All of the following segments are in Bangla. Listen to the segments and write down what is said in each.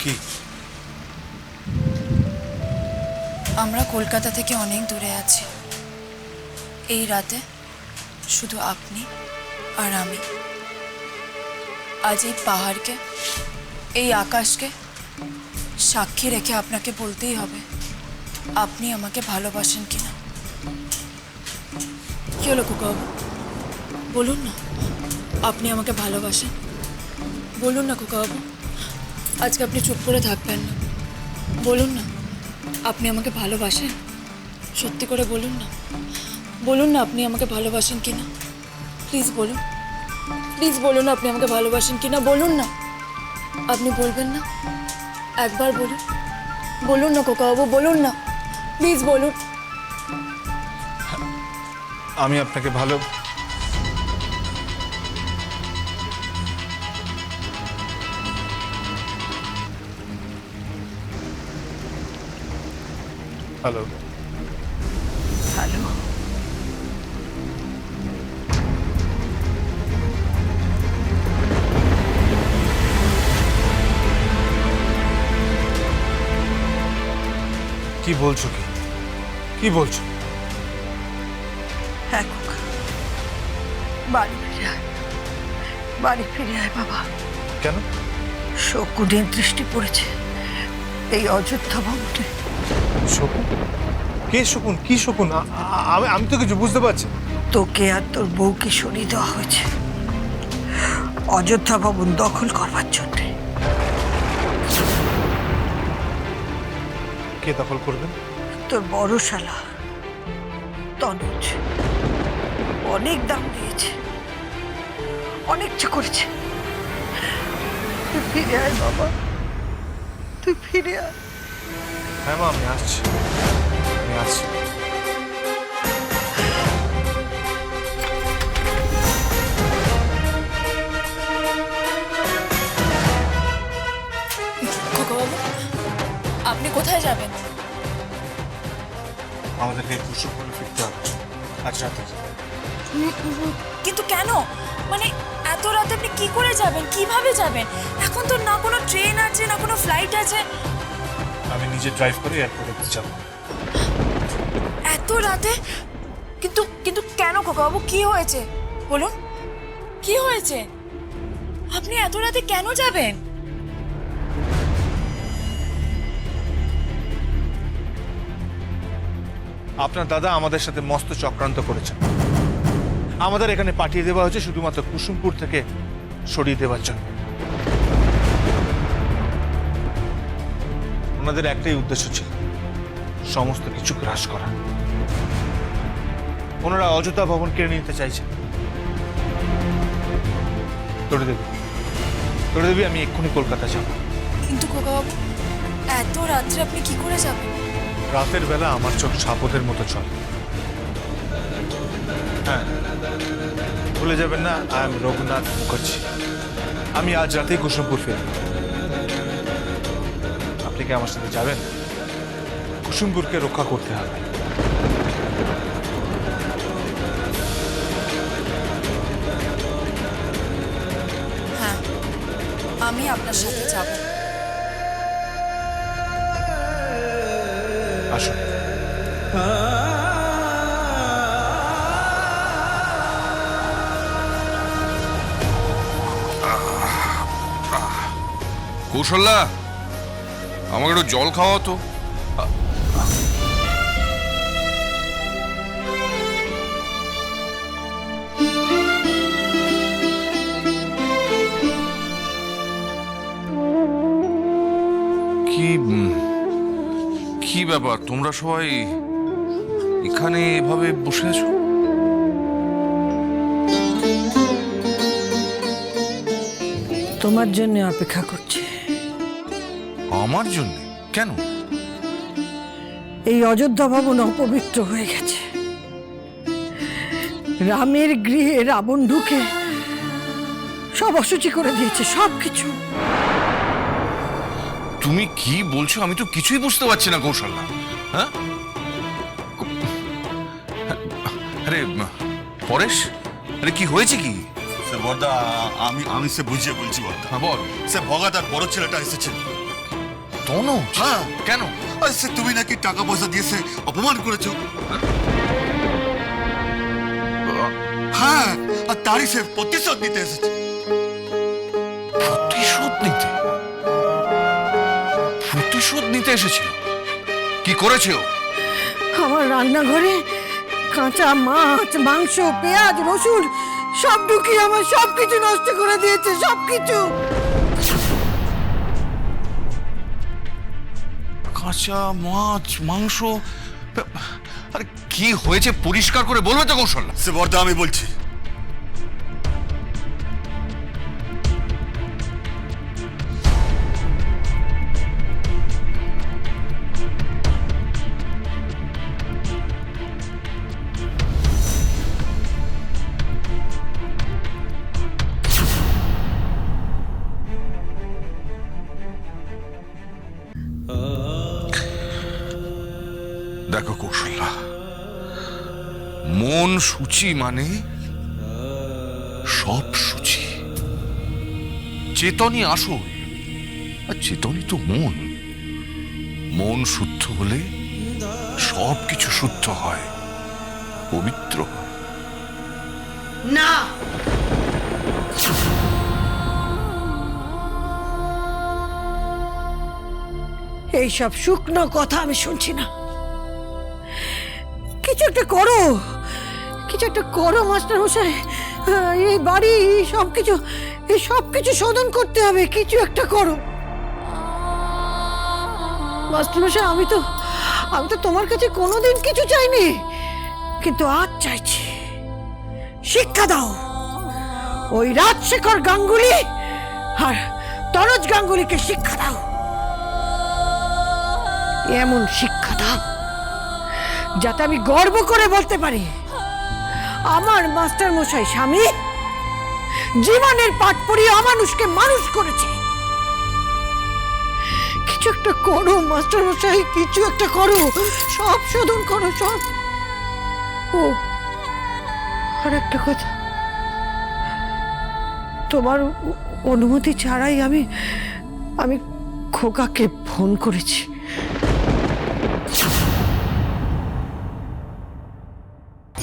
কি? আমরা কলকাতা থেকে অনেক দূরে আছি। এই রাতে শুধু আপনি আর আমি। আজ এই পাহাড়কে, এই আকাশকে সাক্ষী রেখে আপনাকে বলতেই হবে আপনি আমাকে ভালোবাসেন কিনা। কি হলো খোকাবাবু, বলুন না আপনি আমাকে ভালোবাসেন। বলুন না খোকাবাবু, আজকে আপনি চুপ করে থাকবেন না। বলুন না আপনি আমাকে ভালোবাসেন। সত্যি করে বলুন না, বলুন না আপনি আমাকে ভালোবাসেন কিনা। প্লিজ বলুন, প্লিজ বলুন আপনি আমাকে ভালোবাসেন কিনা। বলুন না, আপনি বলবেন না? একবার বলুন, বলুন না খোকাবাবু, বলুন না, প্লিজ বলুন। আমি আপনাকে ভালো হ্যালো হ্যালো, কি বলছো? কি বলছো? হ্যাঁ খোকা, বাড়ি ফিরে আয়, বাড়ি ফিরে আয় বাবা। কেন? শকুনের দৃষ্টি পড়েছে এই অযোধ্যা ভবনে। শকুন? কে শকুন? কি শকুন? আমি তো কিছু বুঝতে পারছি। তোকে আর তোর বউকে সরিয়ে দেওয়া হয়েছে অযোধ্যা ভবন দখল করবার জন্য। কে দখল করবেন? তোর বড় শালা তনুজ অনেক দাম দিয়েছে, অনেক কিছু করেছে। তুই ফিরে আয় বাবা, তুই ফিরে আয়। হ্যাঁ মা, আমি আসছি, আমি আসছি। খোকাবাবু, আপনি কোথায় যাবেন? আমাদেরকে কুসুমপুরে ফিরতে হবে আজ রাতে। কিন্তু কেন? মানে এত রাতে আপনি কি করে যাবেন, কিভাবে যাবেন? এখন তো না কোনো ট্রেন আছে না কোনো ফ্লাইট আছে। আমি নিজে ড্রাইভ করে এয়ারপোর্টে যাব। এত রাতে? কিন্তু কিন্তু কেন খোকাবাবু, কি হয়েছে বলুন, কি হয়েছে? আপনি এত রাতে কেন যাবেন? আপনার দাদা আমাদের সাথে মস্ত চক্রান্ত করেছেন। আমাদের এখানে পাঠিয়ে দেওয়া হয়েছে শুধুমাত্র কুসুমপুর থেকে সরিয়ে দেওয়ার জন্য। ওনাদের একটাই উদ্দেশ্য ছিল, সমস্ত কিছু গ্রাস করা। ওনারা অযোধ্যা ভবন কেড়ে নিতে চাইছেন। তোরে দেবী, আমি এক্ষুনি কলকাতা যাব। কিন্তু খোকাবাবু, এত রাত্রে আপনি কি করে যাবেন? রাতের বেলা আমার চোখ সাপদের মতো চলে। হ্যাঁ, ভুলে যাবেন না, আই এম রঘুনাথ মুখার্জি। আমি আজ রাতেই কুসুমপুর ফিরব। আপনি কি আমার সাথে যাবেন? কুসুমপুরকে রক্ষা করতে হবে। হ্যাঁ, আমি আপনার সাথে যাব। আসুন। কৌশল্যা, আমাকে একটু জল খাওয়া তো। কি কি ব্যাপার, তোমরা সবাই এখানে এভাবে বসে আছো? তোমার জন্য অপেক্ষা করছি। আমার জন্য? কেন? এই অযোধ্যা ভবন অপবিত্র হয়ে গেছে। রামের গৃহে রাবণ ঢুকে সব অশুচি করে দিয়েছে, সবকিছু। তুমি কি বলছো? আমি তো কিছুই বুঝতে পারছি না কৌশল্যা। হ্যাঁ, আরে পরেশ, আরে কি হয়েছে কি? বর্দা, আমি সে বুঝিয়ে বলছি বর্দা। হ্যাঁ বল। সে ভগা তার বড় ছেলেটা এসেছিল। তনুজ? হ্যাঁ। কেন? আচ্ছা তুমি নাকি টাকা পয়সা দিয়েছে অপমান করেছো। হ্যাঁ, আর তারই সে প্রতিশোধ নিতে এসেছে। প্রতিশোধ নিতে? প্রতিশোধ নিতে এসেছিল? কি করেছে ও? আমার রান্নাঘরে কাঁচা মাছ, মাংস, পেঁয়াজ, রসুন সব ঢুকিয়ে আমার সবকিছু নষ্ট করে দিয়েছে, সবকিছু। কাঁচা মাছ, মাংস? আরে কি হয়েছে পরিষ্কার করে বলবে তো কৌশল্যা? সে বর্দা আমি বলছি। দেখো কৌশল্যা, মন সূচি মানে সব সূচি। চেতনই আসল, আর চেতনই তো মন। মন শুদ্ধ হলে সব কিছু শুদ্ধ হয়, পবিত্র হয়। না, এইসব শুকনো কথা আমি শুনছি না। কিছু একটা করো, কিছু একটা করো মাস্টার মশাই। এই বাড়ি এই সবকিছু শোধন করতে হবে, কিছু একটা করো মাস্টার মশাই। আমি তো তোমার কাছে কোনোদিন কিছু চাইনি, কিন্তু আজ চাইছি। শিক্ষা দাও ওই রাজশেখর গাঙ্গুলি আর তনুজ গাঙ্গুলিকে, শিক্ষা দাও। এমন শিক্ষা দাও যাতে আমি গর্ব করে বলতে পারি আমার মাস্টার মশাই স্বামী জীবনের পাঠ পড়িয়ে অমানুষকে মানুষ করেছে। কিছু একটা করো মাস্টার মশাই, কিছু একটা করো, সব শোধন করো, সব। ও আর একটা কথা, তোমার অনুমতি ছাড়াই আমি খোকাকে ফোন করেছি।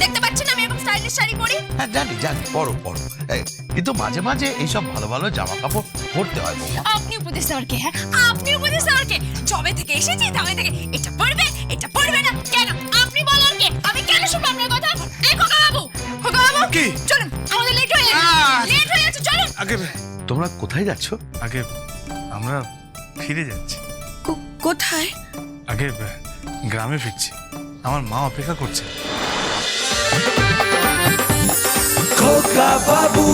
দেখতে পাচ্ছেন আমি এরকম স্টাইলিশ শাড়ি পরি? হ্যাঁ জানি জানি, পরো পরো। কিন্তু মাঝে মাঝে এইসব ভালো ভালো জামা কাপড় পরতে হয় বৌমা। আপনি উপদেশ দেওয়ার কে? হ্যাঁ, আপনি উপদেশ দেওয়ার কে? জবে থেকে এসেছি তবে থেকে এটা পড়বে না কেন? আপনি বলার কে? আমি কেন শুনবো আপনার কথা? এই খোকা বাবু কি? চলুন, আমাদের লেট হয়ে যাচ্ছে, চলুন। আগে তোমরা কোথায় যাচ্ছ? আগে আমরা ফিরে যাচ্ছি। কোথায়? আগে গ্রামে ফিরছি, আমার মা অপেক্ষা করছে। খোকা বাবু